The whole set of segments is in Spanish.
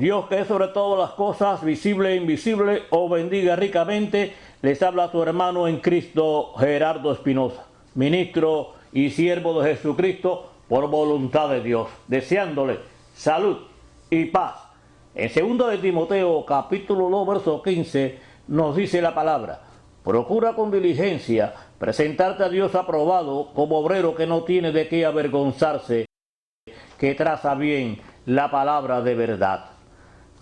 Dios, que es sobre todas las cosas, visible e invisible, os bendiga ricamente. Les habla su hermano en Cristo, Gerardo Espinosa, ministro y siervo de Jesucristo por voluntad de Dios, deseándole salud y paz. En 2 de Timoteo, capítulo 2, verso 15, nos dice la palabra: procura con diligencia presentarte a Dios aprobado como obrero que no tiene de qué avergonzarse, que traza bien la palabra de verdad.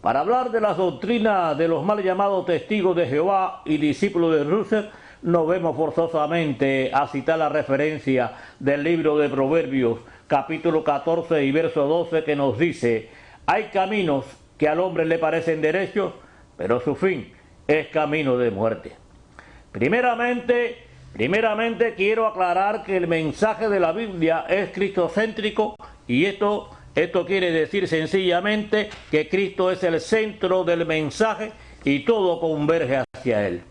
Para hablar de las doctrinas de los mal llamados testigos de Jehová y discípulos de Russell, nos vemos forzosamente a citar la referencia del libro de Proverbios, capítulo 14 y verso 12, que nos dice: hay caminos que al hombre le parecen derechos, pero su fin es camino de muerte. Primeramente quiero aclarar que el mensaje de la Biblia es cristocéntrico, y esto quiere decir sencillamente que Cristo es el centro del mensaje y todo converge hacia Él.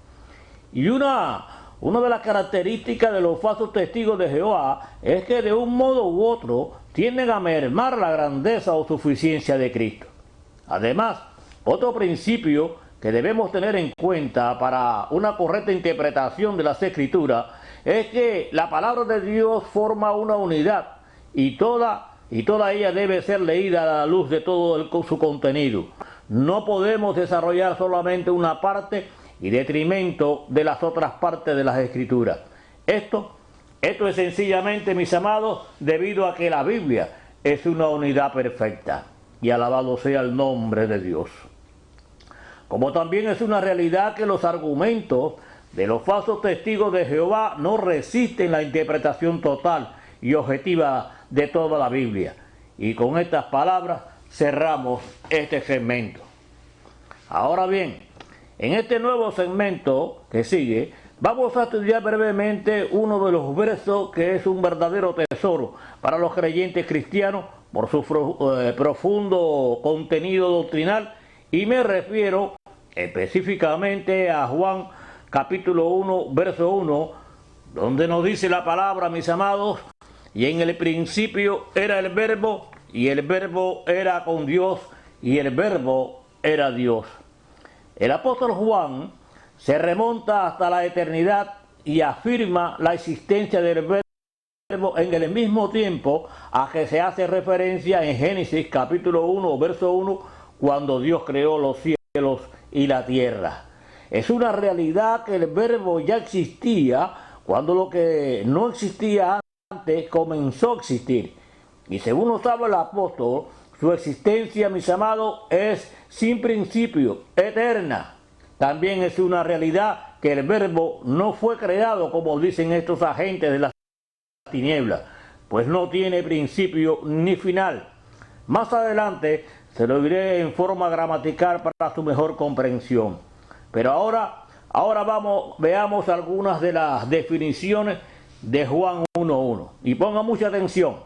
Y una de las características de los falsos testigos de Jehová es que de un modo u otro tienden a mermar la grandeza o suficiencia de Cristo. Además, otro principio que debemos tener en cuenta para una correcta interpretación de las Escrituras es que la palabra de Dios forma una unidad y toda ella debe ser leída a la luz de todo su contenido. No podemos desarrollar solamente una parte y detrimento de las otras partes de las Escrituras. Esto es sencillamente, mis amados, debido a que la Biblia es una unidad perfecta. Y alabado sea el nombre de Dios. Como también es una realidad que los argumentos de los falsos testigos de Jehová no resisten la interpretación total y objetiva de toda la Biblia. Y con estas palabras cerramos este segmento. Ahora bien, en este nuevo segmento que sigue, vamos a estudiar brevemente uno de los versos que es un verdadero tesoro para los creyentes cristianos por su profundo contenido doctrinal, y me refiero específicamente a Juan capítulo 1, verso 1, donde nos dice la palabra, mis amados: y en el principio era el Verbo, y el Verbo era con Dios, y el Verbo era Dios. El apóstol Juan se remonta hasta la eternidad y afirma la existencia del Verbo en el mismo tiempo a que se hace referencia en Génesis capítulo 1, verso 1, cuando Dios creó los cielos y la tierra. Es una realidad que el Verbo ya existía cuando lo que no existía antes comenzó a existir. Y según nos habla el apóstol, su existencia, mis amados, es sin principio, eterna. También es una realidad que el Verbo no fue creado, como dicen estos agentes de las tinieblas, pues no tiene principio ni final. Más adelante se lo diré en forma gramatical para su mejor comprensión. Pero ahora veamos algunas de las definiciones de Juan 1.1. Y ponga mucha atención.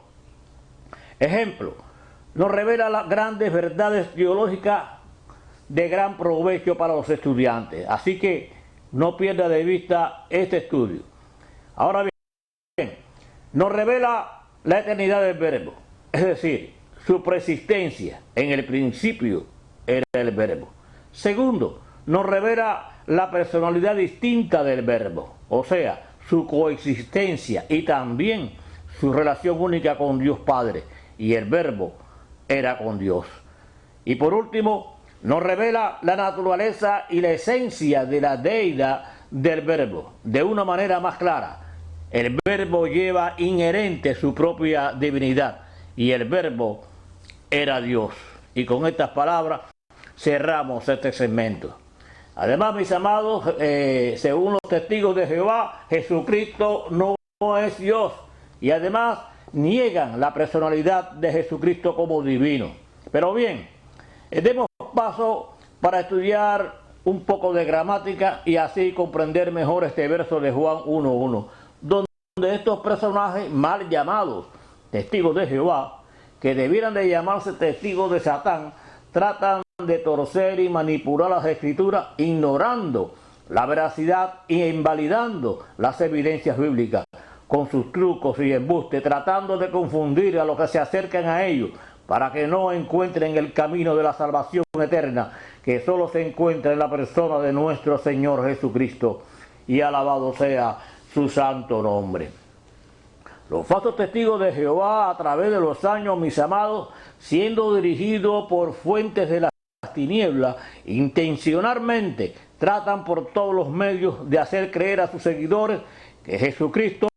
Ejemplo: nos revela las grandes verdades teológicas de gran provecho para los estudiantes. Así que no pierda de vista este estudio. Ahora bien, nos revela la eternidad del Verbo, es decir, su preexistencia. En el principio era el Verbo. Segundo, nos revela la personalidad distinta del Verbo, o sea, su coexistencia y también su relación única con Dios Padre, y el Verbo era con Dios. Y por último, nos revela la naturaleza y la esencia de la deidad del Verbo de una manera más clara. El Verbo lleva inherente su propia divinidad, y el Verbo era Dios. Y con estas palabras cerramos este segmento. Además, mis amados, según los testigos de Jehová, Jesucristo no es Dios, y además niegan la personalidad de Jesucristo como divino. Pero bien, demos paso para estudiar un poco de gramática y así comprender mejor este verso de Juan 1.1, donde estos personajes mal llamados testigos de Jehová, que debieran de llamarse testigos de Satán, tratan de torcer y manipular las Escrituras, ignorando la veracidad e invalidando las evidencias bíblicas con sus trucos y embustes, tratando de confundir a los que se acercan a ellos para que no encuentren el camino de la salvación eterna, que solo se encuentra en la persona de nuestro Señor Jesucristo, y alabado sea su santo nombre. Los falsos testigos de Jehová a través de los años, mis amados, siendo dirigidos por fuentes de las tinieblas, intencionalmente tratan por todos los medios de hacer creer a sus seguidores que Jesucristo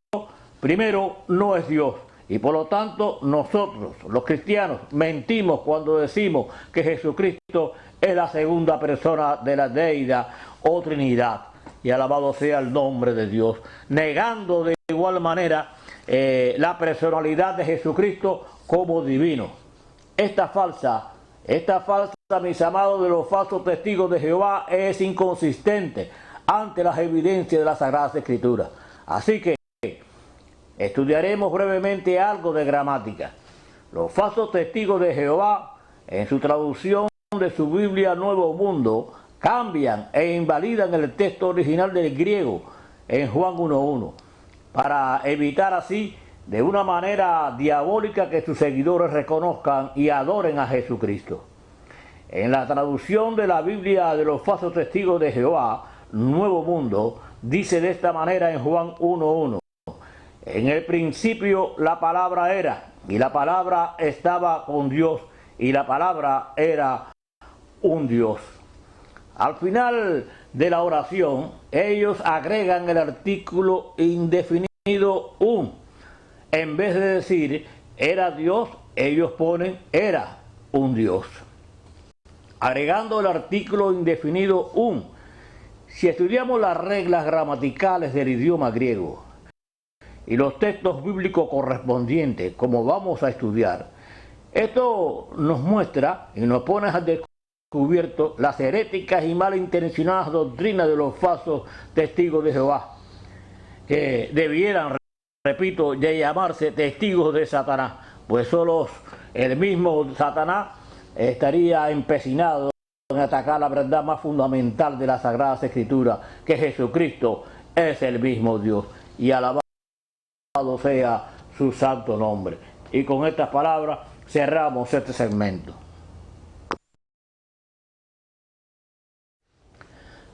primero no es Dios, y por lo tanto nosotros, los cristianos, mentimos cuando decimos que Jesucristo es la segunda persona de la deidad o Trinidad, y alabado sea el nombre de Dios, negando de igual manera la personalidad de Jesucristo como divino. Esta falsa, mis amados, de los falsos testigos de Jehová es inconsistente ante las evidencias de las Sagradas Escrituras. Así que estudiaremos brevemente algo de gramática. Los falsos testigos de Jehová, en su traducción de su Biblia Nuevo Mundo, cambian e invalidan el texto original del griego en Juan 1:1, para evitar así de una manera diabólica que sus seguidores reconozcan y adoren a Jesucristo. En la traducción de la Biblia de los falsos testigos de Jehová, Nuevo Mundo, dice de esta manera en Juan 1:1: en el principio la palabra era, y la palabra estaba con Dios, y la palabra era un Dios. Al final de la oración, ellos agregan el artículo indefinido un. En vez de decir era Dios, ellos ponen era un Dios, agregando el artículo indefinido un. Si estudiamos las reglas gramaticales del idioma griego y los textos bíblicos correspondientes, como vamos a estudiar, esto nos muestra y nos pone al descubierto las heréticas y malintencionadas doctrinas de los falsos testigos de Jehová, que debieran, repito, de llamarse testigos de Satanás, pues solo el mismo Satanás estaría empecinado en atacar la verdad más fundamental de las Sagradas Escrituras, que Jesucristo es el mismo Dios, y alabado sea su santo nombre. Y con estas palabras cerramos este segmento.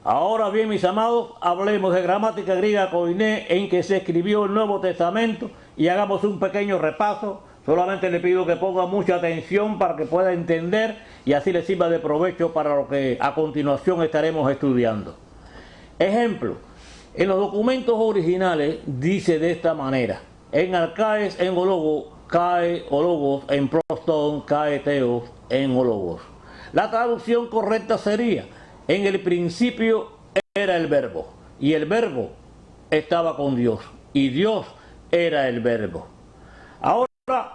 Ahora bien, mis amados, hablemos de gramática griega koiné, en que se escribió el Nuevo Testamento, y hagamos un pequeño repaso. Solamente le pido que ponga mucha atención para que pueda entender y así le sirva de provecho para lo que a continuación estaremos estudiando. Ejemplo, en los documentos originales dice de esta manera: en arcaes en ologo, cae ologos, en proston, cae teos, en ologos. La traducción correcta sería: en el principio era el verbo, y el verbo estaba con Dios, y Dios era el verbo.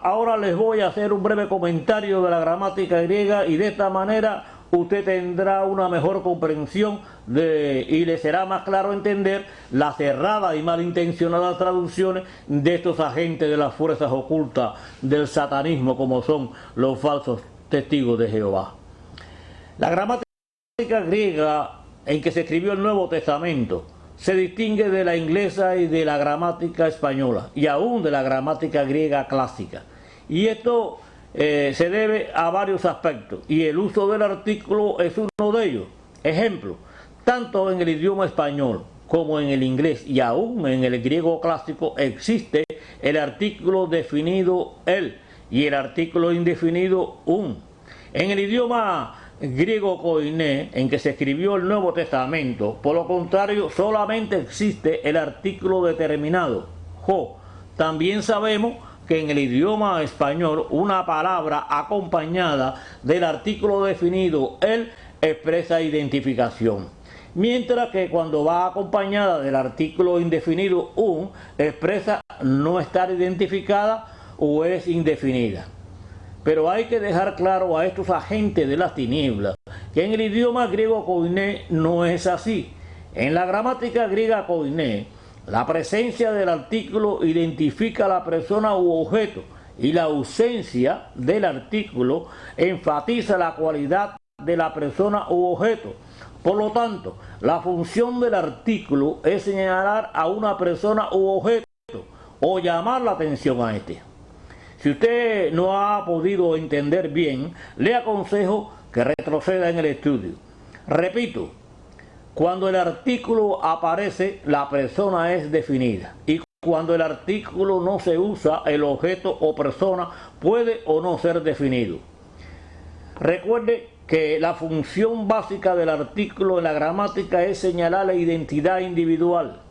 Ahora les voy a hacer un breve comentario de la gramática griega, y de esta manera usted tendrá una mejor comprensión y le será más claro entender las erradas y malintencionadas traducciones de estos agentes de las fuerzas ocultas del satanismo, como son los falsos testigos de Jehová. La gramática griega en que se escribió el Nuevo Testamento se distingue de la inglesa y de la gramática española, y aún de la gramática griega clásica. Y esto se debe a varios aspectos, y el uso del artículo es uno de ellos. Ejemplo, tanto en el idioma español como en el inglés y aún en el griego clásico existe el artículo definido el y el artículo indefinido un. En el idioma griego koiné, en que se escribió el Nuevo Testamento, por lo contrario, solamente existe el artículo determinado, jo. También sabemos que en el idioma español una palabra acompañada del artículo definido el expresa identificación, mientras que cuando va acompañada del artículo indefinido un expresa no estar identificada o es indefinida. Pero hay que dejar claro a estos agentes de las tinieblas que en el idioma griego koiné no es así. En la gramática griega koiné, la presencia del artículo identifica a la persona u objeto, y la ausencia del artículo enfatiza la cualidad de la persona u objeto. Por lo tanto, la función del artículo es señalar a una persona u objeto o llamar la atención a este. Si usted no ha podido entender bien, le aconsejo que retroceda en el estudio. Repito, cuando el artículo aparece, la persona es definida. Y cuando el artículo no se usa, el objeto o persona puede o no ser definido. Recuerde que la función básica del artículo en la gramática es señalar la identidad individual.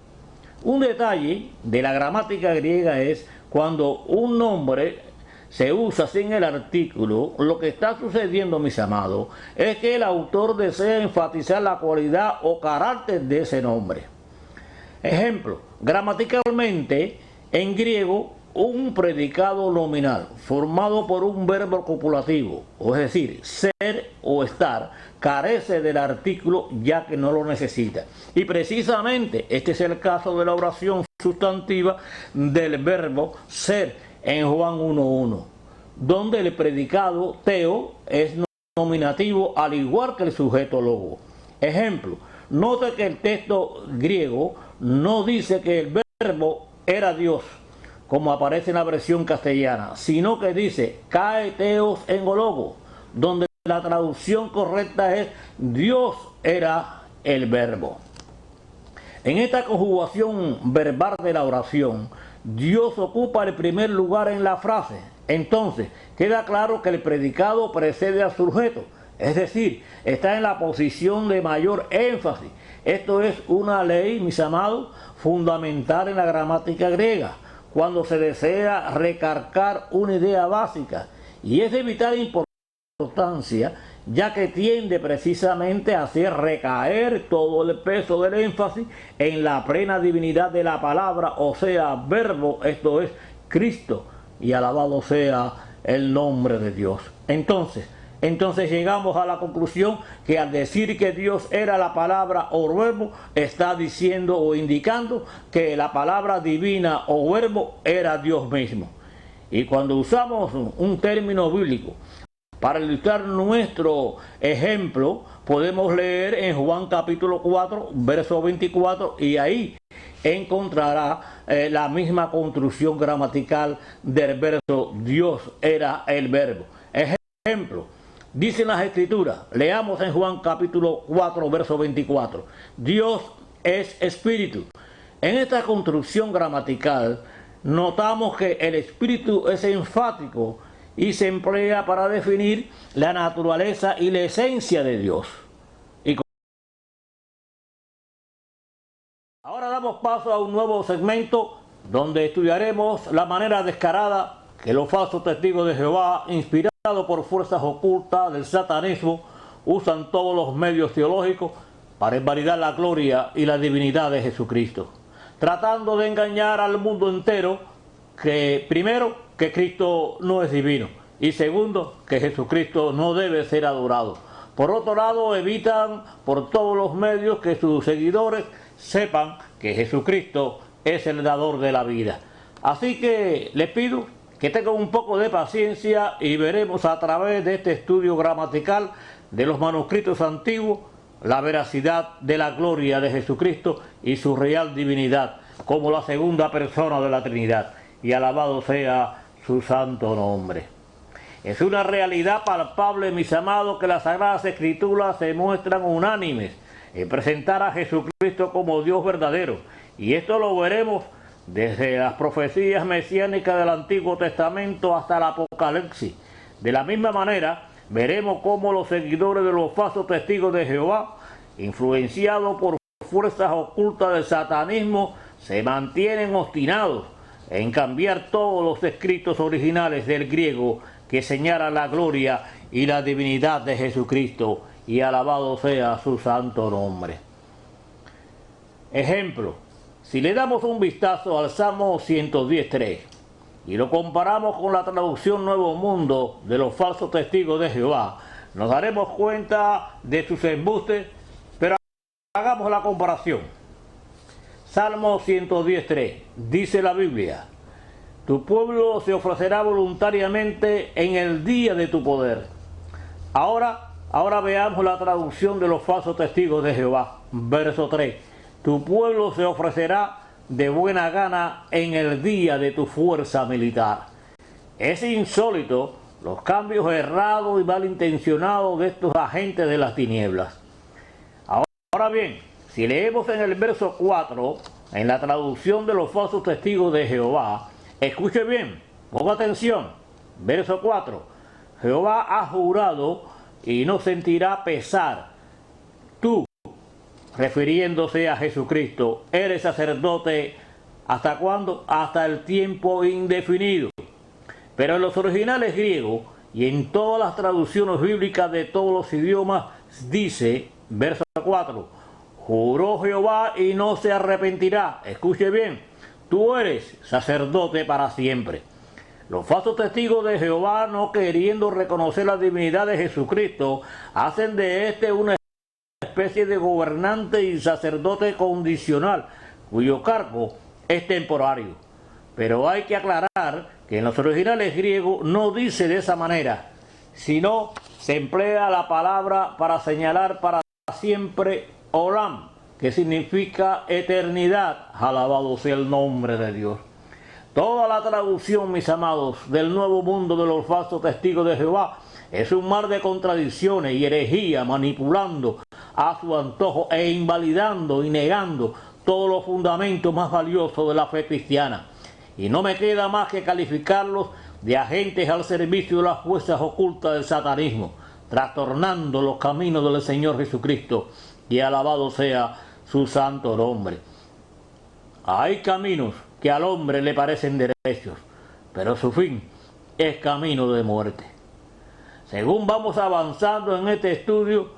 Un detalle de la gramática griega es cuando un nombre se usa sin el artículo, lo que está sucediendo, mis amados, es que el autor desea enfatizar la cualidad o carácter de ese nombre. Ejemplo, gramaticalmente, en griego, un predicado nominal formado por un verbo copulativo, es decir, ser o estar, carece del artículo ya que no lo necesita. Y precisamente este es el caso de la oración sustantiva del verbo ser en Juan 1.1, donde el predicado teo es nominativo al igual que el sujeto logo. Ejemplo, note que el texto griego no dice que el verbo era Dios, como aparece en la versión castellana, sino que dice cae teos en logo, donde la traducción correcta es Dios era el verbo. En esta conjugación verbal de la oración, Dios ocupa el primer lugar en la frase. Entonces, queda claro que el predicado precede al sujeto, es decir, está en la posición de mayor énfasis. Esto es una ley, mis amados, fundamental en la gramática griega, cuando se desea recalcar una idea básica, y es de vital importancia, ya que tiende precisamente a hacer recaer todo el peso del énfasis en la plena divinidad de la palabra, o sea, verbo, esto es Cristo, y alabado sea el nombre de Dios. Entonces llegamos a la conclusión que al decir que Dios era la palabra o verbo, está diciendo o indicando que la palabra divina o verbo era Dios mismo. Y cuando usamos un término bíblico para ilustrar nuestro ejemplo, podemos leer en Juan capítulo 4, verso 24, y ahí encontrará la misma construcción gramatical del verso Dios era el verbo. Ejemplo, dicen las escrituras, leamos en Juan capítulo 4, verso 24, Dios es espíritu. En esta construcción gramatical notamos que el espíritu es enfático y se emplea para definir la naturaleza y la esencia de Dios. Ahora damos paso a un nuevo segmento donde estudiaremos la manera descarada que los falsos testigos de Jehová, inspirados por fuerzas ocultas del satanismo, usan todos los medios teológicos para invalidar la gloria y la divinidad de Jesucristo, tratando de engañar al mundo entero que, primero, que Cristo no es divino, y segundo, que Jesucristo no debe ser adorado. Por otro lado, evitan por todos los medios que sus seguidores sepan que Jesucristo es el dador de la vida. Así que les pido que tengan un poco de paciencia y veremos a través de este estudio gramatical de los manuscritos antiguos la veracidad de la gloria de Jesucristo y su real divinidad como la segunda persona de la Trinidad, y alabado sea su santo nombre. Es una realidad palpable, mis amados, que las Sagradas Escrituras se muestran unánimes en presentar a Jesucristo como Dios verdadero, y esto lo veremos desde las profecías mesiánicas del Antiguo Testamento hasta el Apocalipsis. De la misma manera, veremos cómo los seguidores de los falsos testigos de Jehová, influenciados por fuerzas ocultas del satanismo, se mantienen obstinados en cambiar todos los escritos originales del griego que señalan la gloria y la divinidad de Jesucristo, y alabado sea su santo nombre. Ejemplo, si le damos un vistazo al Salmo 110.3 y lo comparamos con la traducción Nuevo Mundo de los falsos testigos de Jehová, nos daremos cuenta de sus embustes, pero hagamos la comparación. Salmo 110.3, dice la Biblia: tu pueblo se ofrecerá voluntariamente en el día de tu poder. Ahora veamos la traducción de los falsos testigos de Jehová. Verso 3. Tu pueblo se ofrecerá de buena gana en el día de tu fuerza militar. Es insólito los cambios errados y malintencionados de estos agentes de las tinieblas. Ahora bien, si leemos en el verso 4, en la traducción de los falsos testigos de Jehová, escuche bien, ponga atención, verso 4, Jehová ha jurado y no sentirá pesar. Tú, refiriéndose a Jesucristo, eres sacerdote, ¿hasta cuándo? Hasta el tiempo indefinido. Pero en los originales griegos y en todas las traducciones bíblicas de todos los idiomas dice, verso 4, juró Jehová y no se arrepentirá. Escuche bien, tú eres sacerdote para siempre. Los falsos testigos de Jehová, no queriendo reconocer la divinidad de Jesucristo, hacen de este una especie de gobernante y sacerdote condicional, cuyo cargo es temporario. Pero hay que aclarar que en los originales griegos no dice de esa manera, sino se emplea la palabra para señalar para siempre olam, que significa eternidad. Alabado sea el nombre de Dios. Toda la traducción, mis amados, del nuevo mundo de los falsos testigos de Jehová es un mar de contradicciones y herejía, manipulando a su antojo e invalidando y negando todos los fundamentos más valiosos de la fe cristiana. Y no me queda más que calificarlos de agentes al servicio de las fuerzas ocultas del satanismo, trastornando los caminos del Señor Jesucristo, y alabado sea su santo nombre. Hay caminos que al hombre le parecen derechos, pero su fin es camino de muerte. Según vamos avanzando en este estudio,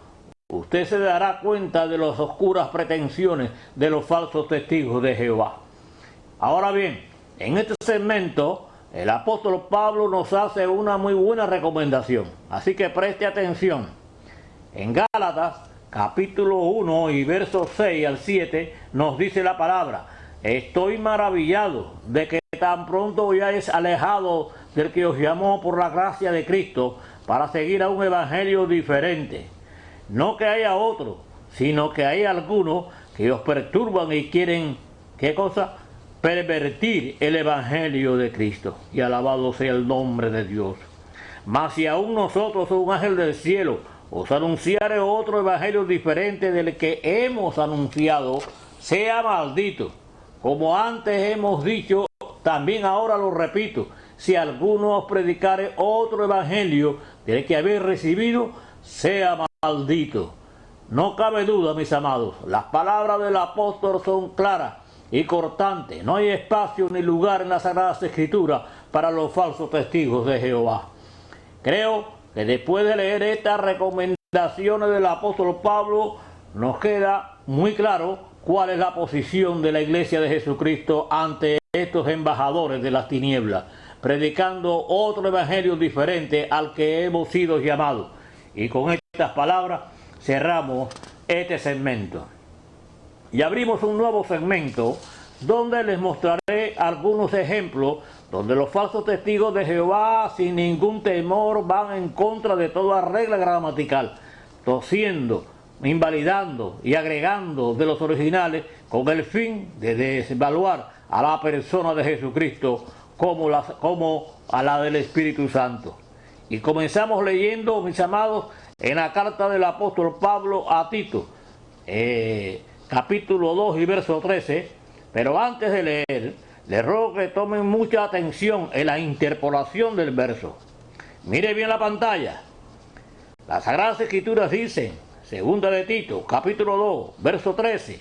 usted se dará cuenta de las oscuras pretensiones de los falsos testigos de Jehová. Ahora bien, en este segmento, el apóstol Pablo nos hace una muy buena recomendación, así que preste atención. En Gálatas, capítulo 1 y versos 6 al 7, nos dice la palabra: estoy maravillado de que tan pronto os hayáis alejado del que os llamó por la gracia de Cristo para seguir a un evangelio diferente. No que haya otro, sino que hay algunos que os perturban y quieren, ¿qué cosa? Pervertir el evangelio de Cristo. Y alabado sea el nombre de Dios. Mas si aún nosotros, un ángel del cielo, os anunciare otro evangelio diferente del que hemos anunciado, sea maldito. Como antes hemos dicho, también ahora lo repito: si alguno os predicare otro evangelio del que habéis recibido, sea maldito. No cabe duda, mis amados, las palabras del apóstol son claras y cortantes. No hay espacio ni lugar en las Sagradas Escrituras para los falsos testigos de Jehová. Creo que después de leer estas recomendaciones del apóstol Pablo, nos queda muy claro cuál es la posición de la Iglesia de Jesucristo ante estos embajadores de las tinieblas, predicando otro evangelio diferente al que hemos sido llamados. Y con estas palabras cerramos este segmento. Y abrimos un nuevo segmento donde les mostraré algunos ejemplos donde los falsos testigos de Jehová sin ningún temor van en contra de toda regla gramatical, torciendo, invalidando y agregando de los originales con el fin de desvaluar a la persona de Jesucristo como a la del Espíritu Santo. Y comenzamos leyendo, mis amados, en la carta del apóstol Pablo a Tito, capítulo 2 y verso 13, pero antes de leer, les ruego que tomen mucha atención en la interpolación del verso. Mire bien la pantalla. Las Sagradas Escrituras dicen, segunda de Tito, capítulo 2, verso 13,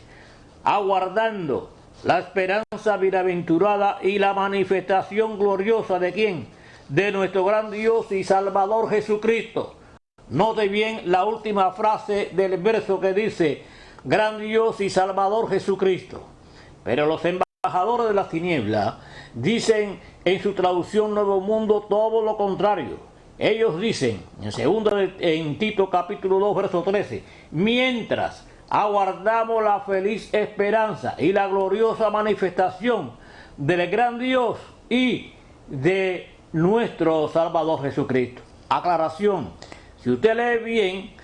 aguardando la esperanza bienaventurada y la manifestación gloriosa de ¿quién? De nuestro gran Dios y Salvador Jesucristo. Note bien la última frase del verso que dice, gran Dios y Salvador Jesucristo. Pero los embajadores de las tinieblas dicen en su traducción Nuevo Mundo todo lo contrario. Ellos dicen en Tito capítulo 2 verso 13, mientras aguardamos la feliz esperanza y la gloriosa manifestación del gran Dios y de nuestro Salvador Jesucristo. Aclaración, si usted lee bien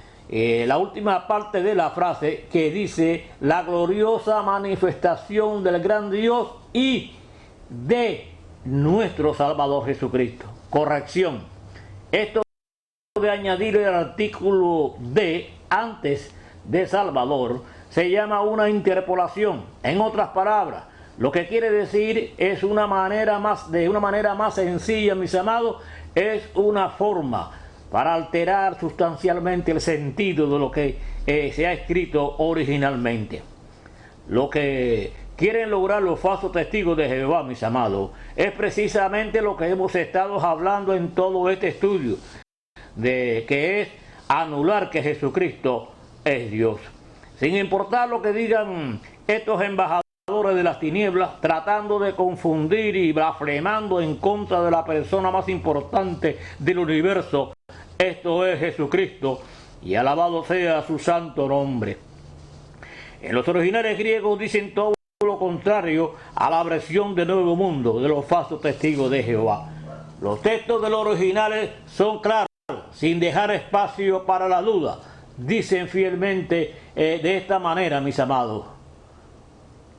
la última parte de la frase que dice la gloriosa manifestación del gran Dios y de nuestro Salvador Jesucristo. Corrección. Esto de añadir el artículo de antes de Salvador se llama una interpolación. En otras palabras, lo que quiere decir es de una manera más sencilla, mis amados, es una forma para alterar sustancialmente el sentido de lo que se ha escrito originalmente. Lo que quieren lograr los falsos testigos de Jehová, mis amados, es precisamente lo que hemos estado hablando en todo este estudio, de que es anular que Jesucristo es Dios. Sin importar lo que digan estos embajadores de las tinieblas, tratando de confundir y blasfemando en contra de la persona más importante del universo, esto es Jesucristo, y alabado sea su santo nombre. En los originales griegos dicen todo lo contrario a la versión del Nuevo Mundo de los falsos testigos de Jehová. Los textos de los originales son claros, sin dejar espacio para la duda. Dicen fielmente de esta manera, mis amados: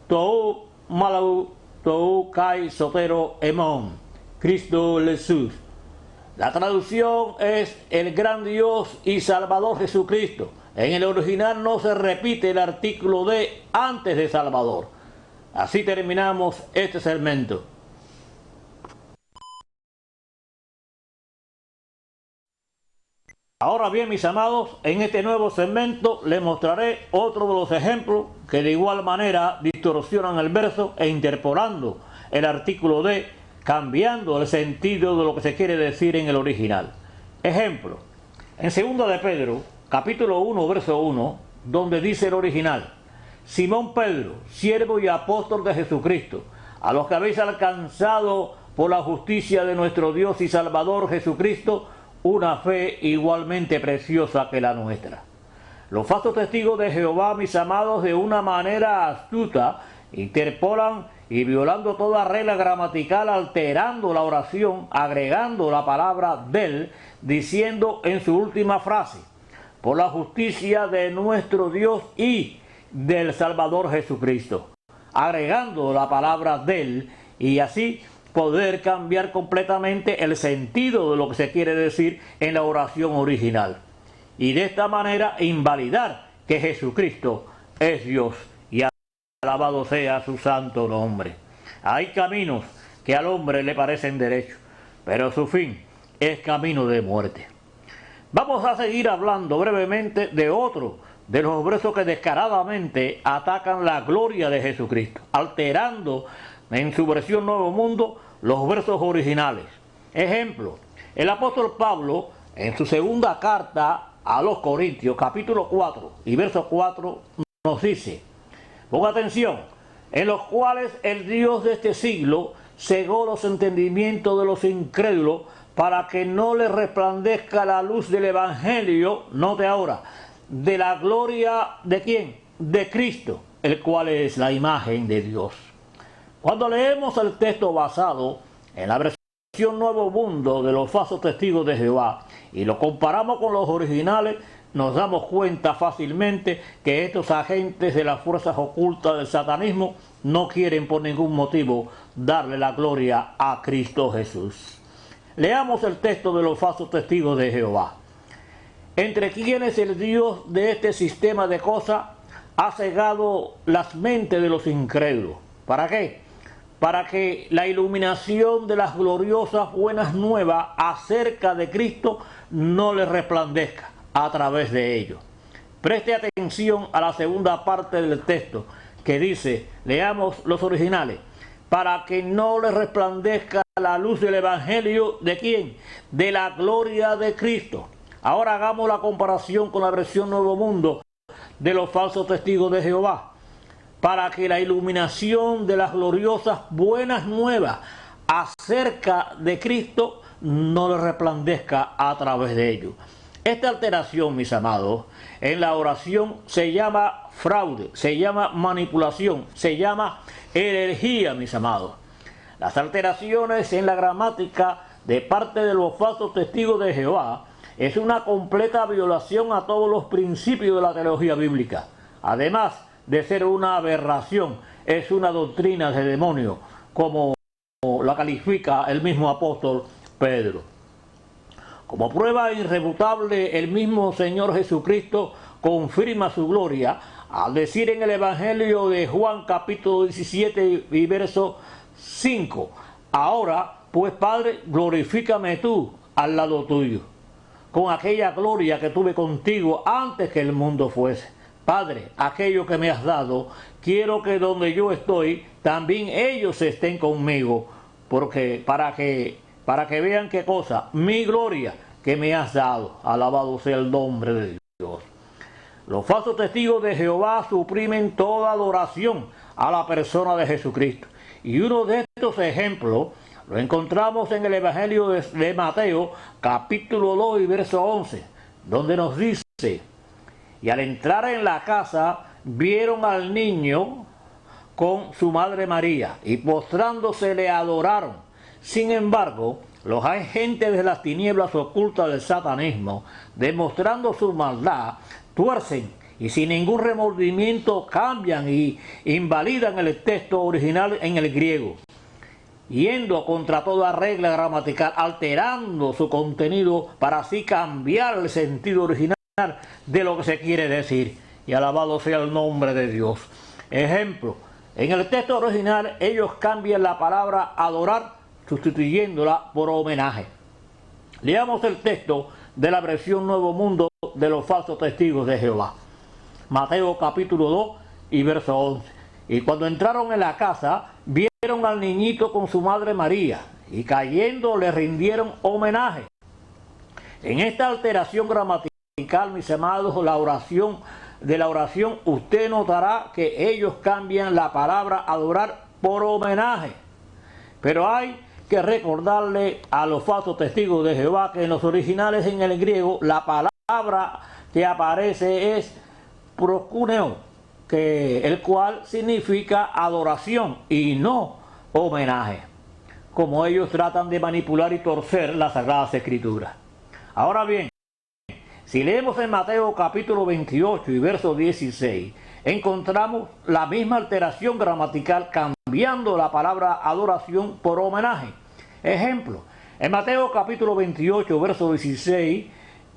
Tou malau, tou kai sotero emon, Cristo Jesús. La traducción es el gran Dios y Salvador Jesucristo. En el original no se repite el artículo de antes de Salvador. Así terminamos este segmento. Ahora bien, mis amados, en este nuevo segmento les mostraré otro de los ejemplos que de igual manera distorsionan el verso e interpolando el artículo de, cambiando el sentido de lo que se quiere decir en el original. Ejemplo, en 2 de Pedro, capítulo 1, verso 1, donde dice el original: Simón Pedro, siervo y apóstol de Jesucristo, a los que habéis alcanzado por la justicia de nuestro Dios y Salvador Jesucristo, una fe igualmente preciosa que la nuestra. Los falsos testigos de Jehová, mis amados, de una manera astuta, interpolan y violando toda regla gramatical, alterando la oración, agregando la palabra del, diciendo en su última frase: por la justicia de nuestro Dios y del Salvador Jesucristo, agregando la palabra del, y así poder cambiar completamente el sentido de lo que se quiere decir en la oración original, y de esta manera invalidar que Jesucristo es Dios, y alabado sea su santo nombre. Hay caminos que al hombre le parecen derechos, pero su fin es camino de muerte. Vamos a seguir hablando brevemente de otro de los versos que descaradamente atacan la gloria de Jesucristo, alterando en su versión Nuevo Mundo los versos originales. Ejemplo, el apóstol Pablo en su segunda carta a los Corintios, capítulo 4 y verso 4, nos dice, ponga atención, en los cuales el Dios de este siglo cegó los entendimientos de los incrédulos para que no les resplandezca la luz del Evangelio, note ahora, de la gloria de ¿quién? De Cristo, el cual es la imagen de Dios. Cuando leemos el texto basado en la versión Nuevo Mundo de los falsos testigos de Jehová y lo comparamos con los originales, nos damos cuenta fácilmente que estos agentes de las fuerzas ocultas del satanismo no quieren por ningún motivo darle la gloria a Cristo Jesús. Leamos el texto de los falsos testigos de Jehová. Entre quienes el Dios de este sistema de cosas ha cegado las mentes de los incrédulos. ¿Para qué? Para que la iluminación de las gloriosas buenas nuevas acerca de Cristo no les resplandezca a través de ellos. Preste atención a la segunda parte del texto que dice, leamos los originales, para que no les resplandezca la luz del Evangelio, ¿de quién? De la gloria de Cristo. Ahora hagamos la comparación con la versión Nuevo Mundo de los falsos testigos de Jehová. Para que la iluminación de las gloriosas buenas nuevas acerca de Cristo no le resplandezca a través de ellos. Esta alteración, mis amados, en la oración se llama fraude, se llama manipulación, se llama herejía, mis amados. Las alteraciones en la gramática de parte de los falsos testigos de Jehová es una completa violación a todos los principios de la teología bíblica. Además de ser una aberración, es una doctrina de demonio, como la califica el mismo apóstol Pedro. Como prueba irrefutable, el mismo Señor Jesucristo confirma su gloria al decir en el Evangelio de Juan capítulo 17 y verso 5: ahora pues Padre, glorifícame tú al lado tuyo, con aquella gloria que tuve contigo antes que el mundo fuese. Padre, aquello que me has dado, quiero que donde yo estoy, también ellos estén conmigo, porque para que vean qué cosa, mi gloria que me has dado. Alabado sea el nombre de Dios. Los falsos testigos de Jehová suprimen toda adoración a la persona de Jesucristo. Y uno de estos ejemplos lo encontramos en el Evangelio de Mateo, capítulo 2 y verso 11, donde nos dice: y al entrar en la casa, vieron al niño con su madre María, y postrándose le adoraron. Sin embargo, los agentes de las tinieblas ocultas del satanismo, demostrando su maldad, tuercen y sin ningún remordimiento cambian y invalidan el texto original en el griego, yendo contra toda regla gramatical, alterando su contenido para así cambiar el sentido original de lo que se quiere decir. Y alabado sea el nombre de Dios. Ejemplo: en el texto original ellos cambian la palabra adorar, sustituyéndola por homenaje. Leamos el texto de la versión Nuevo Mundo de los falsos testigos de Jehová. Mateo capítulo 2 y verso 11. Y cuando entraron en la casa, vieron al niñito con su madre María, y cayendo le rindieron homenaje. En esta alteración gramatical, mis amados, la oración, usted notará que ellos cambian la palabra adorar por homenaje. Pero hay que recordarle a los falsos testigos de Jehová que en los originales en el griego la palabra que aparece es proskuneo, el cual significa adoración y no homenaje, como ellos tratan de manipular y torcer las Sagradas Escrituras. Ahora bien, si leemos en Mateo capítulo 28 y verso 16, encontramos la misma alteración gramatical, cambiando la palabra adoración por homenaje. Ejemplo, en Mateo capítulo 28 verso 16,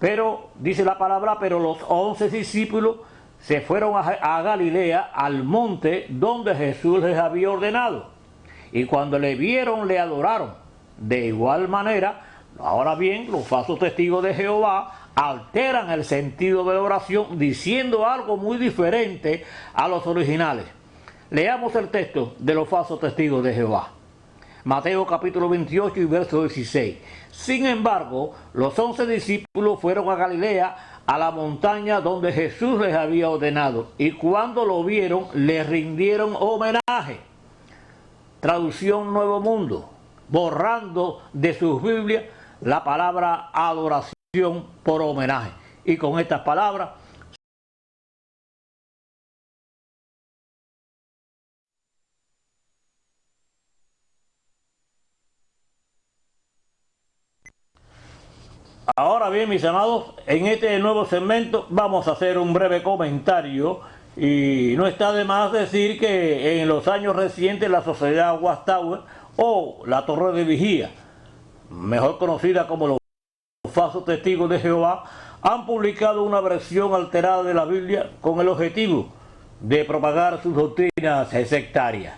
pero dice la palabra: pero los 11 discípulos se fueron a Galilea, al monte donde Jesús les había ordenado, y cuando le vieron le adoraron. De igual manera, ahora bien, los falsos testigos de Jehová alteran el sentido de la oración diciendo algo muy diferente a los originales. Leamos el texto de los falsos testigos de Jehová. Mateo capítulo 28 y verso 16. Sin embargo, los 11 discípulos fueron a Galilea, a la montaña donde Jesús les había ordenado, y cuando lo vieron, le rindieron homenaje. Traducción Nuevo Mundo, borrando de sus Biblias la palabra adoración por homenaje. Y con estas palabras ahora bien, mis amados, en este nuevo segmento vamos a hacer un breve comentario, y no está de más decir que en los años recientes la sociedad Watchtower, o la Torre de Vigía, mejor conocida como los falsos testigos de Jehová, han publicado una versión alterada de la Biblia con el objetivo de propagar sus doctrinas sectarias.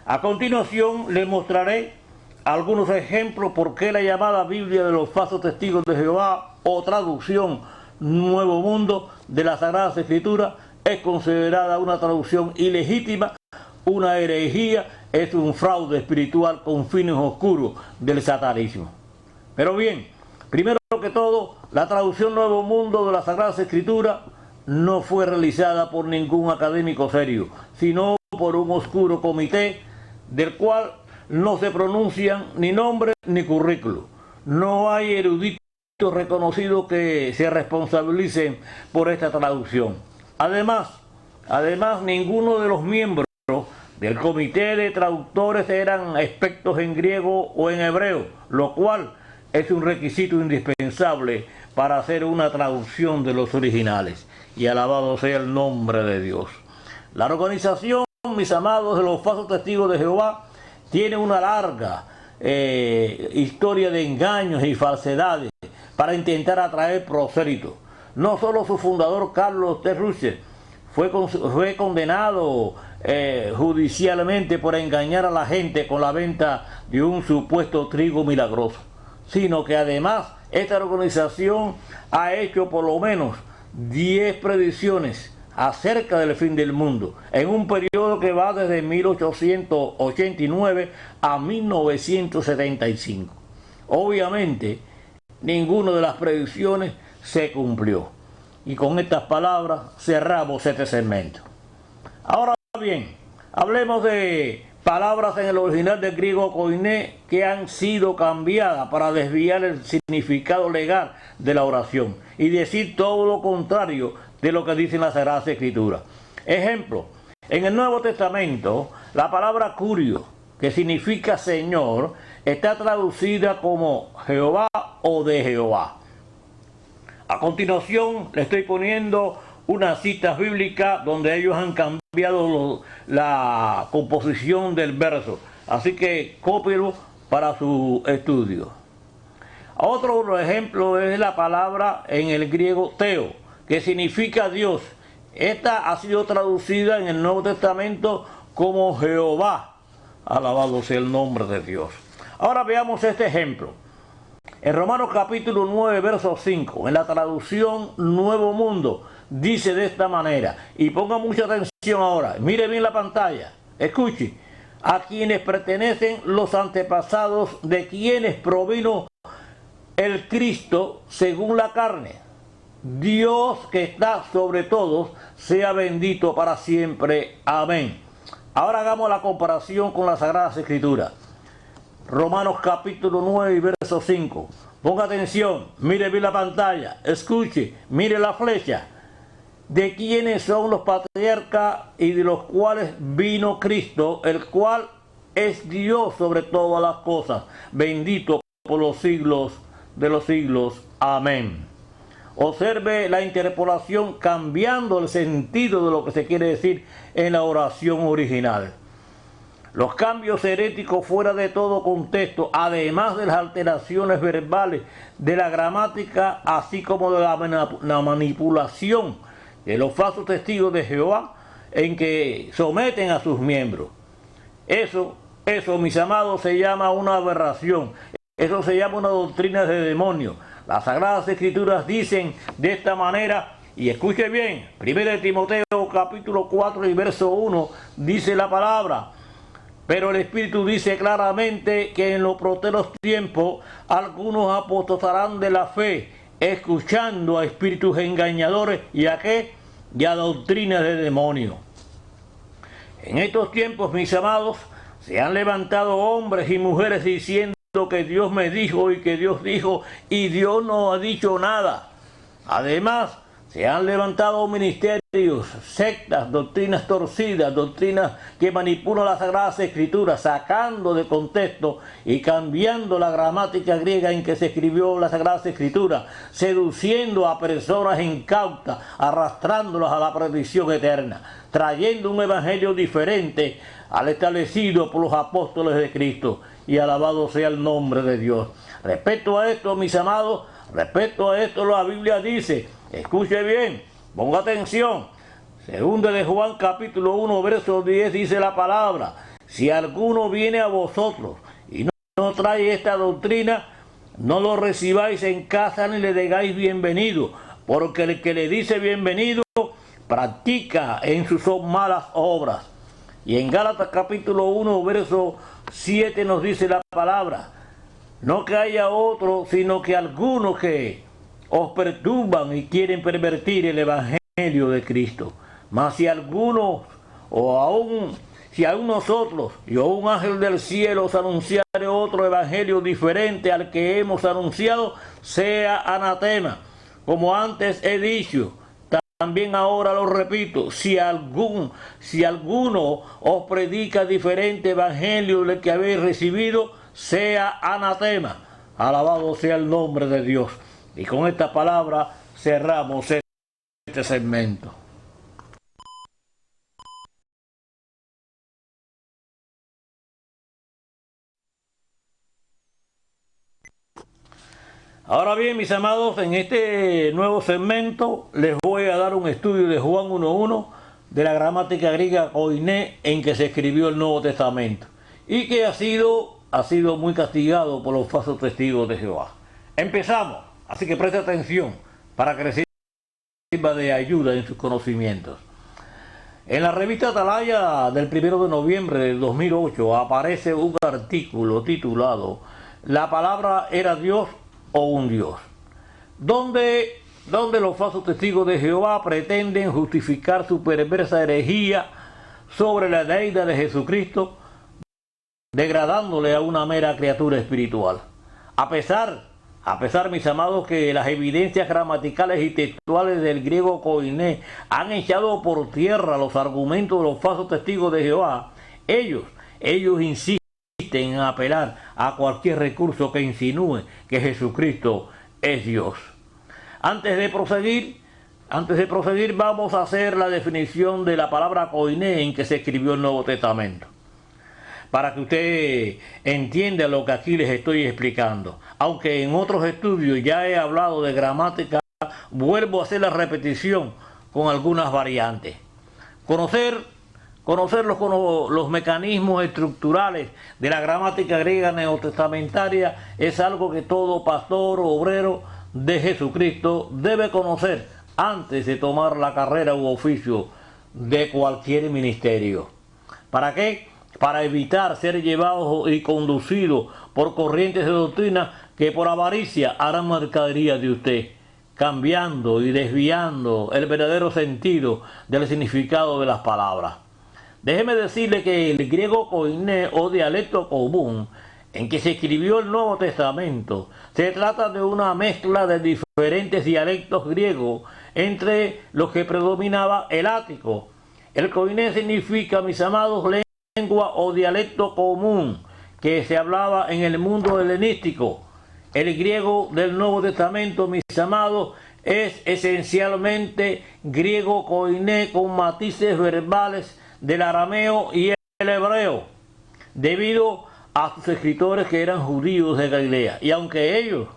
A continuación les mostraré algunos ejemplos por qué la llamada Biblia de los falsos testigos de Jehová, o traducción Nuevo Mundo de las Sagradas Escrituras, es considerada una traducción ilegítima, una herejía, es un fraude espiritual con fines oscuros del satanismo. Pero bien, primero que todo, la traducción Nuevo Mundo de las Sagradas Escrituras no fue realizada por ningún académico serio, sino por un oscuro comité del cual no se pronuncian ni nombre ni currículo. No hay eruditos reconocidos que se responsabilicen por esta traducción. Además, ninguno de los miembros del comité de traductores eran expertos en griego o en hebreo, lo cual es un requisito indispensable para hacer una traducción de los originales. Y alabado sea el nombre de Dios. La organización, mis amados, de los falsos testigos de Jehová tiene una larga historia de engaños y falsedades para intentar atraer prosélitos. No solo su fundador Carlos T. Russell fue condenado judicialmente por engañar a la gente con la venta de un supuesto trigo milagroso, sino que además esta organización ha hecho por lo menos 10 predicciones acerca del fin del mundo en un periodo que va desde 1889 a 1975. Obviamente, ninguna de las predicciones se cumplió. Y con estas palabras cerramos este segmento. Ahora bien, hablemos de palabras en el original del griego koiné que han sido cambiadas para desviar el significado legal de la oración y decir todo lo contrario de lo que dicen las Sagradas Escrituras. Ejemplo, en el Nuevo Testamento, la palabra curio, que significa Señor, está traducida como Jehová o de Jehová. A continuación le estoy poniendo unas citas bíblicas donde ellos han cambiado la composición del verso. Así que cópielo para su estudio. Otro ejemplo es la palabra en el griego Theo, que significa Dios. Esta ha sido traducida en el Nuevo Testamento como Jehová. Alabado sea el nombre de Dios. Ahora veamos este ejemplo. En Romanos capítulo 9, verso 5, en la traducción Nuevo Mundo, dice de esta manera, y ponga mucha atención ahora, mire bien la pantalla, escuche, a quienes pertenecen los antepasados de quienes provino el Cristo según la carne. Dios que está sobre todos, sea bendito para siempre. Amén. Ahora hagamos la comparación con las Sagradas Escrituras. Romanos capítulo 9 y verso 5. Ponga atención, mire bien la pantalla, escuche, mire la flecha. De quienes son los patriarcas y de los cuales vino Cristo, el cual es Dios sobre todas las cosas, bendito por los siglos de los siglos. Amén. Observe la interpolación cambiando el sentido de lo que se quiere decir en la oración original. Los cambios heréticos fuera de todo contexto, además de las alteraciones verbales de la gramática, así como de la manipulación de los falsos testigos de Jehová en que someten a sus miembros. Eso, mis amados, se llama una aberración. Eso se llama una doctrina de demonio. Las Sagradas Escrituras dicen de esta manera, y escuche bien, 1 Timoteo capítulo 4 y verso 1, dice la palabra: pero el Espíritu dice claramente que en los postreros tiempos algunos apostatarán de la fe, escuchando a espíritus engañadores y a qué, y a doctrinas de demonios. En estos tiempos, mis amados, se han levantado hombres y mujeres diciendo que Dios me dijo y que Dios dijo y Dios no ha dicho nada. Además, se han levantado ministerios, sectas, doctrinas torcidas, doctrinas que manipulan las Sagradas Escrituras, sacando de contexto y cambiando la gramática griega en que se escribió las Sagradas Escrituras, seduciendo a personas incautas, arrastrándolas a la perdición eterna, trayendo un evangelio diferente al establecido por los apóstoles de Cristo. Y alabado sea el nombre de Dios. Respecto a esto, mis amados, respecto a esto la Biblia dice, escuche bien, ponga atención, segunda de Juan capítulo 1 verso 10 dice la palabra: si alguno viene a vosotros y no trae esta doctrina, no lo recibáis en casa ni le digáis bienvenido, porque el que le dice bienvenido practica en sus malas obras. Y en Gálatas capítulo 1 verso 7 nos dice la palabra: no que haya otro, sino que algunos que os perturban y quieren pervertir el evangelio de Cristo. Mas si algunos, si aún nosotros y a un ángel del cielo os anunciare otro evangelio diferente al que hemos anunciado, sea anatema. Como antes he dicho, también ahora lo repito, si alguno os predica diferente evangelio del que habéis recibido, sea anatema. Alabado sea el nombre de Dios. Y con esta palabra cerramos este segmento. Ahora bien, mis amados, en este nuevo segmento les voy a dar un estudio de Juan 1.1 de la gramática griega koiné en que se escribió el Nuevo Testamento y que ha sido muy castigado por los falsos testigos de Jehová. Empezamos, así que preste atención para que les sirva de ayuda en sus conocimientos. En la revista Atalaya del 1 de noviembre del 2008 aparece un artículo titulado "La palabra era Dios o un Dios", donde los falsos testigos de Jehová pretenden justificar su perversa herejía sobre la deidad de Jesucristo, degradándole a una mera criatura espiritual. A pesar, mis amados, que las evidencias gramaticales y textuales del griego koiné han echado por tierra los argumentos de los falsos testigos de Jehová, ellos insisten en apelar a cualquier recurso que insinúe que Jesucristo es Dios. Antes de proseguir, vamos a hacer la definición de la palabra koiné en que se escribió el Nuevo Testamento, para que usted entienda lo que aquí les estoy explicando. Aunque en otros estudios ya he hablado de gramática, vuelvo a hacer la repetición con algunas variantes. Conocer los mecanismos estructurales de la gramática griega neotestamentaria es algo que todo pastor o obrero de Jesucristo debe conocer antes de tomar la carrera u oficio de cualquier ministerio. ¿Para qué? Para evitar ser llevados y conducidos por corrientes de doctrina que por avaricia harán mercadería de usted, cambiando y desviando el verdadero sentido del significado de las palabras. Déjeme decirle que el griego koiné o dialecto común en que se escribió el Nuevo Testamento se trata de una mezcla de diferentes dialectos griegos, entre los que predominaba el ático. El koiné significa, mis amados, lengua o dialecto común que se hablaba en el mundo helenístico. El griego del Nuevo Testamento, mis amados, es esencialmente griego koiné con matices verbales del arameo y el hebreo, debido a sus escritores que eran judíos de Galilea. Y aunque ellos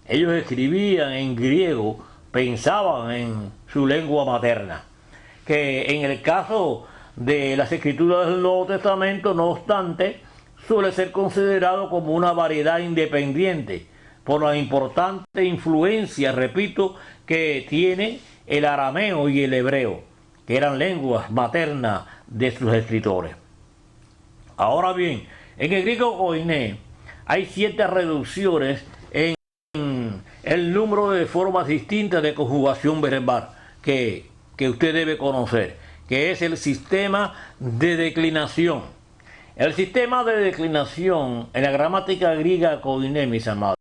escribían en griego, pensaban en su lengua materna, que en el caso de las escrituras del Nuevo Testamento, no obstante, suele ser considerado como una variedad independiente por la importante influencia, repito, que tiene el arameo y el hebreo, que eran lenguas maternas de sus escritores. Ahora bien, en el griego koiné hay ciertas reducciones en el número de formas distintas de conjugación verbal que usted debe conocer, que es el sistema de declinación. El sistema de declinación en la gramática griega koiné, mis amados,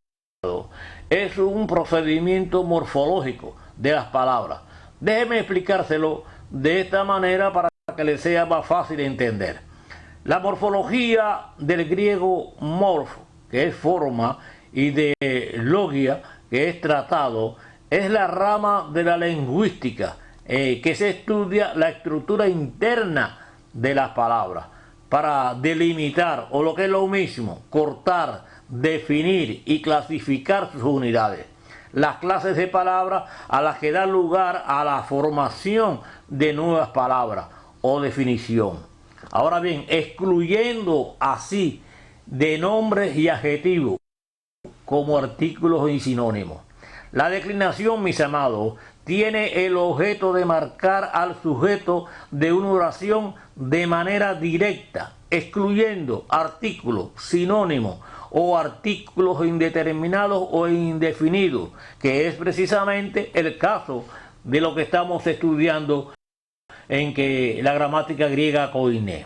es un procedimiento morfológico de las palabras. Déjeme explicárselo de esta manera para que le sea más fácil de entender. La morfología del griego morfo, que es forma, y de logia, que es tratado, es la rama de la lingüística que se estudia la estructura interna de las palabras para delimitar, o lo que es lo mismo, cortar, definir y clasificar sus unidades. Las clases de palabras a las que dan lugar a la formación de nuevas palabras o definición. Ahora bien, excluyendo así de nombres y adjetivos como artículos y sinónimos. La declinación, mis amados, tiene el objeto de marcar al sujeto de una oración de manera directa, excluyendo artículos, sinónimos o artículos indeterminados o indefinidos, que es precisamente el caso de lo que estamos estudiando en que la gramática griega koiné.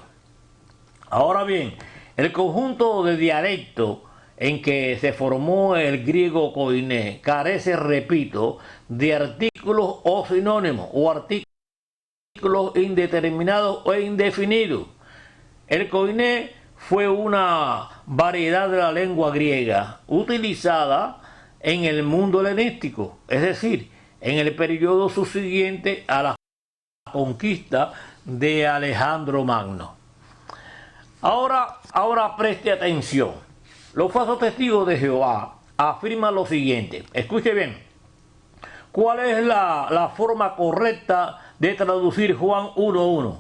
Ahora bien, el conjunto de dialectos en que se formó el griego koiné carece, repito, de artículos o sinónimos o artículos indeterminados o indefinidos. El koiné fue una variedad de la lengua griega utilizada en el mundo helenístico, es decir, en el periodo subsiguiente a la conquista de Alejandro Magno. Ahora preste atención. Los falsos testigos de Jehová afirma lo siguiente. Escuche bien. ¿Cuál es la forma correcta de traducir Juan 1.1?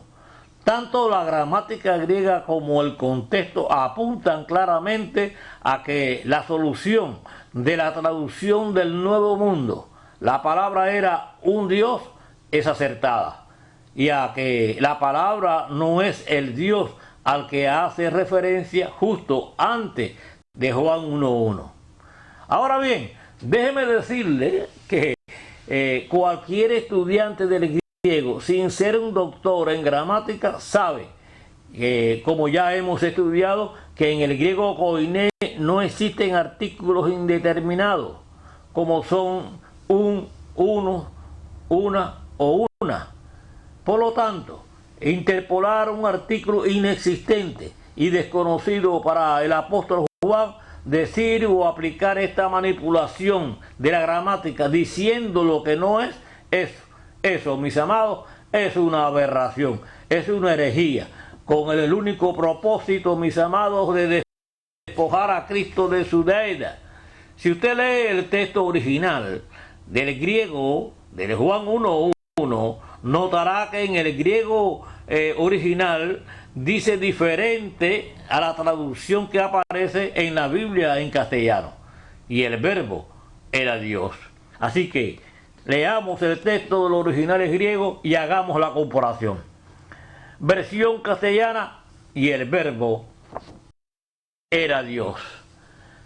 Tanto la gramática griega como el contexto apuntan claramente a que la solución de la traducción del Nuevo Mundo, la palabra era un Dios, es acertada, y a que la palabra no es el Dios al que hace referencia justo antes de Juan 1.1. Ahora bien, déjeme decirle que cualquier estudiante del griego, sin ser un doctor en gramática, sabe, como ya hemos estudiado, que en el griego koiné no existen artículos indeterminados, como son un, uno, una o una. Por lo tanto, interpolar un artículo inexistente y desconocido para el apóstol Juan, decir o aplicar esta manipulación de la gramática diciendo lo que no es, eso, mis amados, es una aberración, es una herejía, con el único propósito, mis amados, de despojar a Cristo de su deidad. Si usted lee el texto original del griego, del Juan 1.1, notará que en el griego original dice diferente a la traducción que aparece en la Biblia en castellano. Y el verbo era Dios. Así que leamos el texto de los originales griegos y hagamos la comparación. Versión castellana, y el verbo era Dios.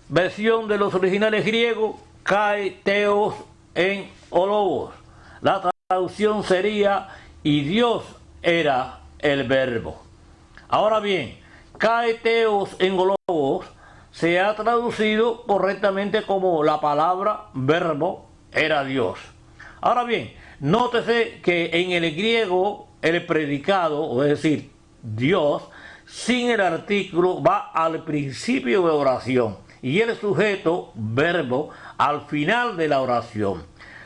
Versión de los originales griegos, kai theos en ologos. La traducción sería, y Dios era el verbo. Ahora bien, kai theos en ologos se ha traducido correctamente como la palabra verbo era Dios. Ahora bien, nótese que en el griego el predicado, o es decir, Dios, sin el artículo va al principio de oración y el sujeto, verbo, al final de la oración.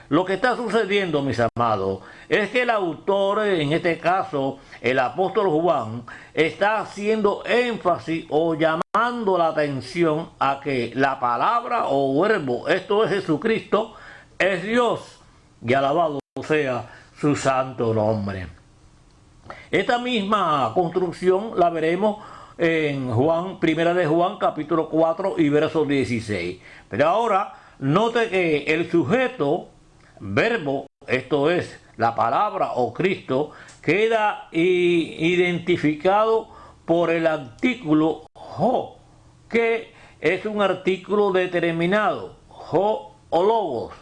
Lo que está sucediendo, mis amados, es que el autor, en este caso el apóstol Juan, está haciendo énfasis o llamando la atención a que la palabra o verbo, esto es Jesucristo, es Dios, y alabado sea su santo nombre. Esta misma construcción la veremos en Juan, primera de Juan, capítulo 4 y verso 16. Pero ahora, note que el sujeto, verbo, esto es la palabra o Cristo, queda identificado por el artículo ho, que es un artículo determinado, ho o logos,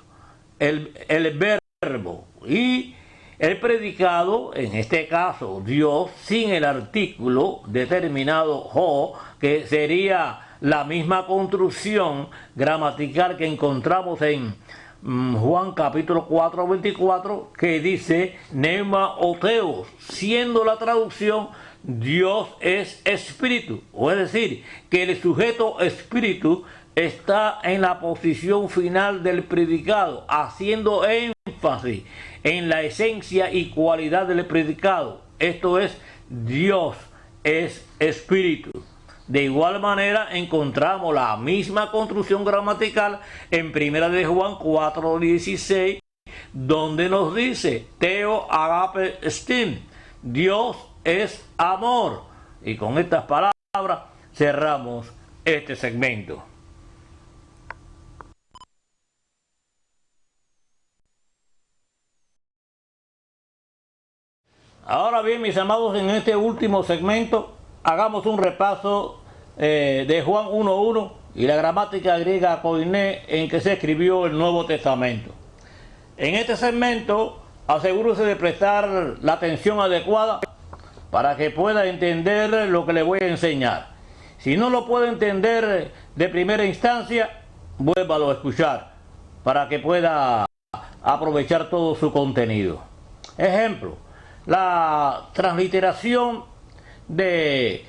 el verbo, y el predicado, en este caso Dios, sin el artículo determinado ho, que sería la misma construcción gramatical que encontramos en Juan capítulo 4, 24, que dice Neuma o Theos, siendo la traducción Dios es espíritu, o es decir, que el sujeto espíritu está en la posición final del predicado, haciendo énfasis en la esencia y cualidad del predicado. Esto es, Dios es espíritu. De igual manera encontramos la misma construcción gramatical en primera de Juan 4:16, donde nos dice Theo agape estin, Dios es amor. Y con estas palabras cerramos este segmento. Ahora bien, mis amados, en este último segmento hagamos un repaso de Juan 1.1 y la gramática griega koiné en que se escribió el Nuevo Testamento. En este segmento asegúrese de prestar la atención adecuada para que pueda entender lo que le voy a enseñar. Si no lo puede entender de primera instancia, vuélvalo a escuchar para que pueda aprovechar todo su contenido. Ejemplo, la transliteración de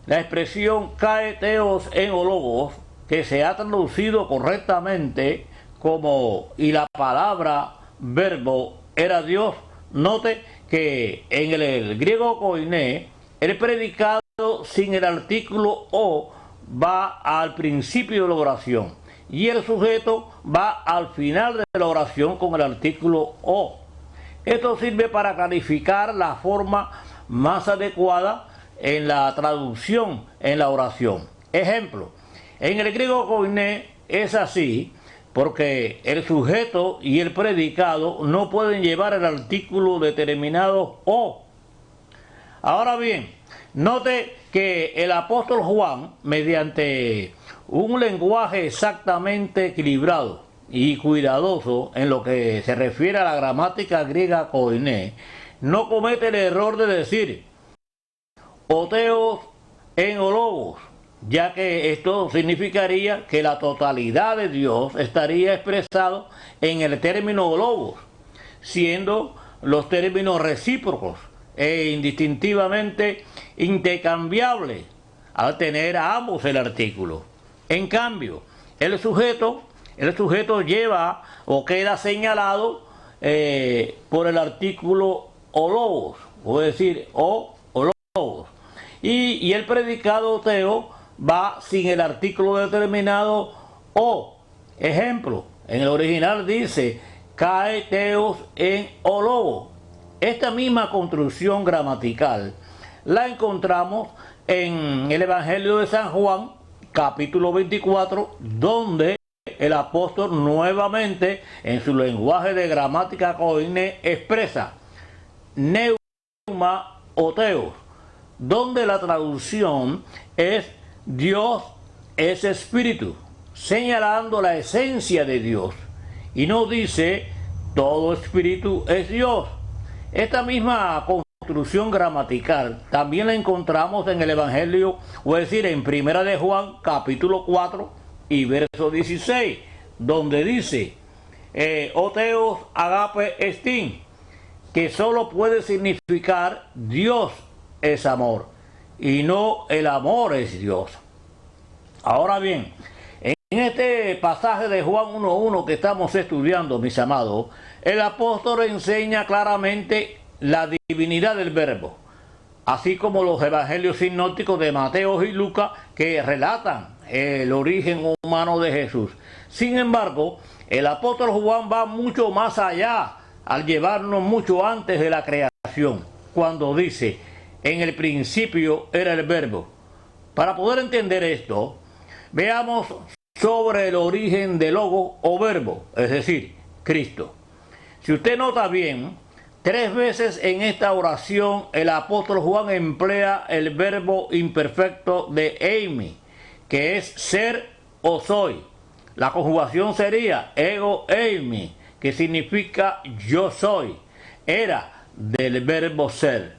la expresión kai theos en ologos, que se ha traducido correctamente como y la palabra verbo era Dios. Note que en el griego koiné, el predicado sin el artículo o va al principio de la oración y el sujeto va al final de la oración con el artículo o. Esto sirve para clarificar la forma más adecuada en la traducción en la oración. Ejemplo, en el griego koiné es así porque el sujeto y el predicado no pueden llevar el artículo determinado o. Ahora bien, note que el apóstol Juan, mediante un lenguaje exactamente equilibrado y cuidadoso en lo que se refiere a la gramática griega koiné, no comete el error de decir oteos en ologos, ya que esto significaría que la totalidad de Dios estaría expresado en el término ologos, siendo los términos recíprocos e indistintivamente intercambiables al tener a ambos el artículo. En cambio, el sujeto lleva o queda señalado por el artículo ologos, o decir o ologos, y el predicado teo va sin el artículo determinado o. Ejemplo, en el original dice cae teos en ologo. Esta misma construcción gramatical la encontramos en el Evangelio de San Juan, capítulo 24, donde el apóstol nuevamente en su lenguaje de gramática koiné expresa neuma oteos, donde la traducción es Dios es espíritu, señalando la esencia de Dios, y no dice todo espíritu es Dios. Esta misma construcción gramatical también la encontramos en el Evangelio, o es decir, en Primera de Juan, capítulo 4 y verso 16, donde dice oteos agape estin, que solo puede significar Dios es amor y no el amor es Dios. Ahora bien, en este pasaje de Juan 1.1 que estamos estudiando, mis amados, el apóstol enseña claramente la divinidad del verbo, así como los evangelios sinópticos de Mateo y Lucas que relatan el origen humano de Jesús. Sin embargo, el apóstol Juan va mucho más allá al llevarnos mucho antes de la creación, cuando dice en el principio era el verbo. Para poder entender esto, veamos sobre el origen del logo o verbo, es decir, Cristo. Si usted nota bien, 3 veces en esta oración el apóstol Juan emplea el verbo imperfecto de eimi, que es ser o soy. La conjugación sería ego eimi, que significa yo soy. Era del verbo ser.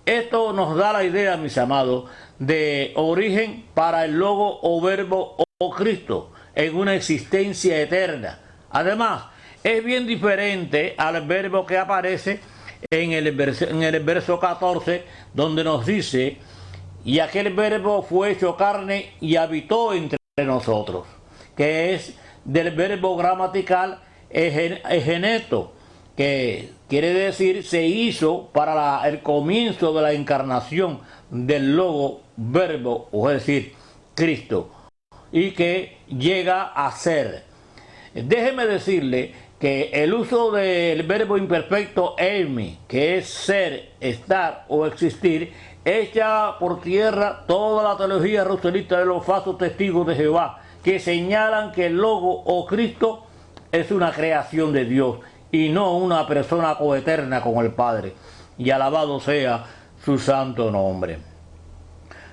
Esto nos da la idea, mis amados, de origen para el logo o verbo o Cristo en una existencia eterna. Además, es bien diferente al verbo que aparece en el verso 14, donde nos dice, y aquel verbo fue hecho carne y habitó entre nosotros, que es del verbo gramatical egeneto, que quiere decir se hizo para el comienzo de la encarnación del logo verbo, o es decir, Cristo, y que llega a ser. Déjeme decirle que el uso del verbo imperfecto eimi, que es ser, estar o existir, echa por tierra toda la teología roselita de los falsos testigos de Jehová, que señalan que el logo o Cristo es una creación de Dios y no una persona coeterna con el Padre. Y alabado sea su santo nombre.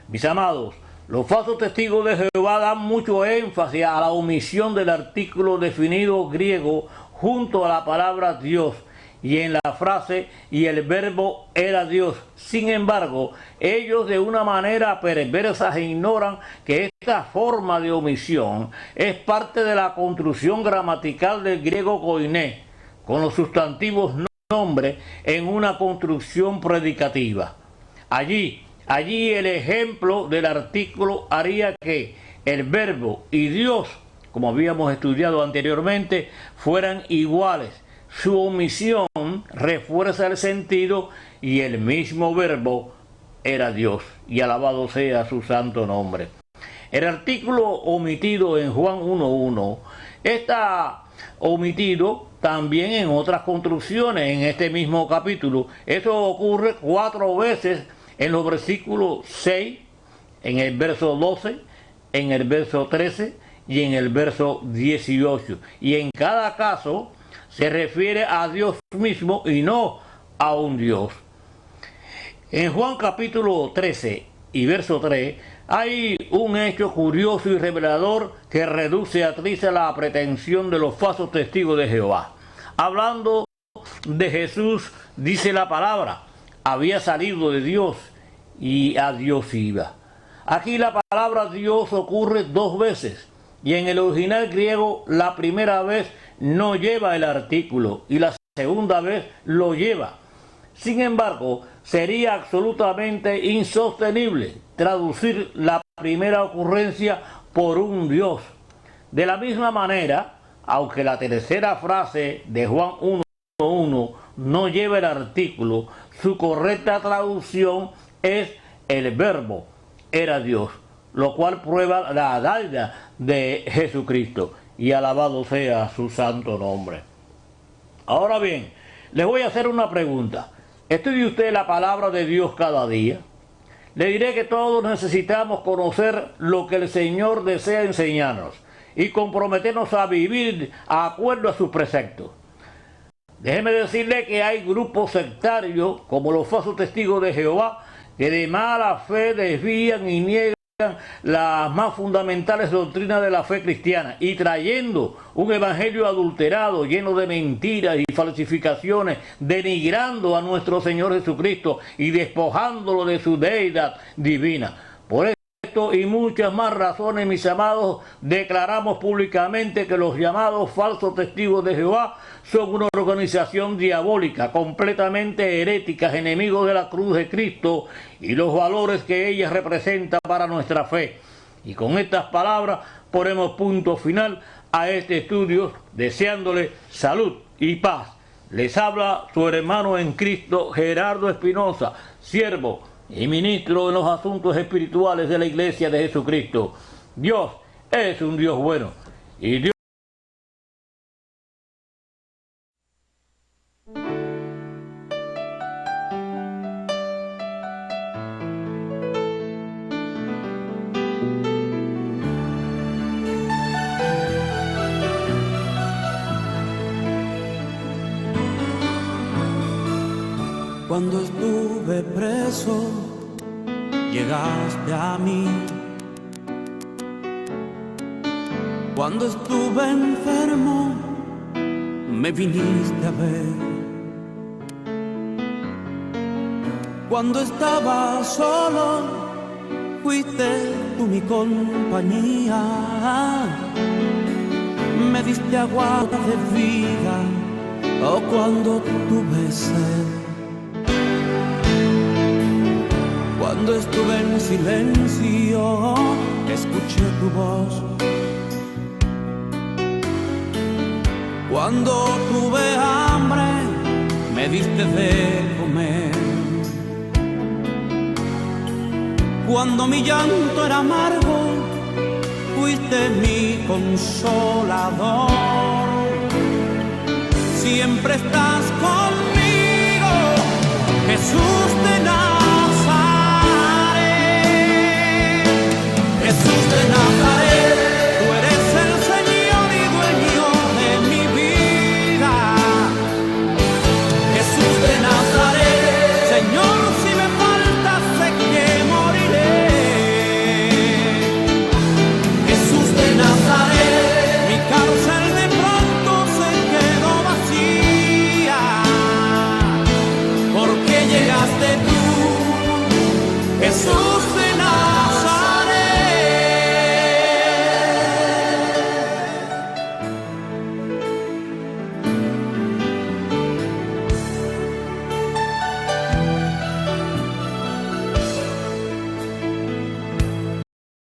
Mis amados, los falsos testigos de Jehová dan mucho énfasis a la omisión del artículo definido griego junto a la palabra Dios y en la frase y el verbo era Dios. Sin embargo, ellos de una manera perversa ignoran que esta forma de omisión es parte de la construcción gramatical del griego koiné, con los sustantivos nombre en una construcción predicativa. Allí el ejemplo del artículo haría que el verbo y Dios, como habíamos estudiado anteriormente, fueran iguales. Su omisión refuerza el sentido y el mismo verbo era Dios. Y alabado sea su santo nombre. El artículo omitido en Juan 1:1 está omitido también en otras construcciones en este mismo capítulo. Eso ocurre 4 veces en los versículos 6, en el verso 12, en el verso 13 y en el verso 18. Y en cada caso se refiere a Dios mismo y no a un Dios. En Juan capítulo 13 y verso 3 hay un hecho curioso y revelador que reduce a triste la pretensión de los falsos testigos de Jehová. Hablando de Jesús, dice la palabra, había salido de Dios y a Dios iba. Aquí la palabra Dios ocurre 2 veces y en el original griego la primera vez no lleva el artículo y la segunda vez lo lleva. Sin embargo, sería absolutamente insostenible traducir la primera ocurrencia por un Dios. De la misma manera, aunque la tercera frase de Juan 1:1 no lleva el artículo, su correcta traducción es el verbo era Dios, lo cual prueba la deidad de Jesucristo, y alabado sea su santo nombre. Ahora bien, les voy a hacer una pregunta. ¿Estudia usted la palabra de Dios cada día? Le diré que todos necesitamos conocer lo que el Señor desea enseñarnos y comprometernos a vivir de acuerdo a sus preceptos. Déjeme decirle que hay grupos sectarios, como los falsos testigos de Jehová, que de mala fe desvían y niegan las más fundamentales doctrinas de la fe cristiana y trayendo un evangelio adulterado, lleno de mentiras y falsificaciones, denigrando a nuestro Señor Jesucristo y despojándolo de su deidad divina. Por esto y muchas más razones, mis amados, declaramos públicamente que los llamados falsos testigos de Jehová son una organización diabólica, completamente heréticas, enemigos de la cruz de Cristo y los valores que ella representa para nuestra fe. Y con estas palabras ponemos punto final a este estudio, deseándole salud y paz. Les habla su hermano en Cristo, Gerardo Espinosa, siervo y ministro en los asuntos espirituales de la Iglesia de Jesucristo. Dios es un Dios bueno y Dios Cuando estuve preso, llegaste a mí. Cuando estuve enfermo, me viniste a ver. Cuando estaba solo, fuiste tú mi compañía. Me diste agua de vida, oh, cuando tuve sed. Cuando estuve en silencio, escuché tu voz. Cuando tuve hambre, me diste de comer. Cuando mi llanto era amargo, fuiste mi consolador. Siempre estás conmigo, Jesús de Nazaret.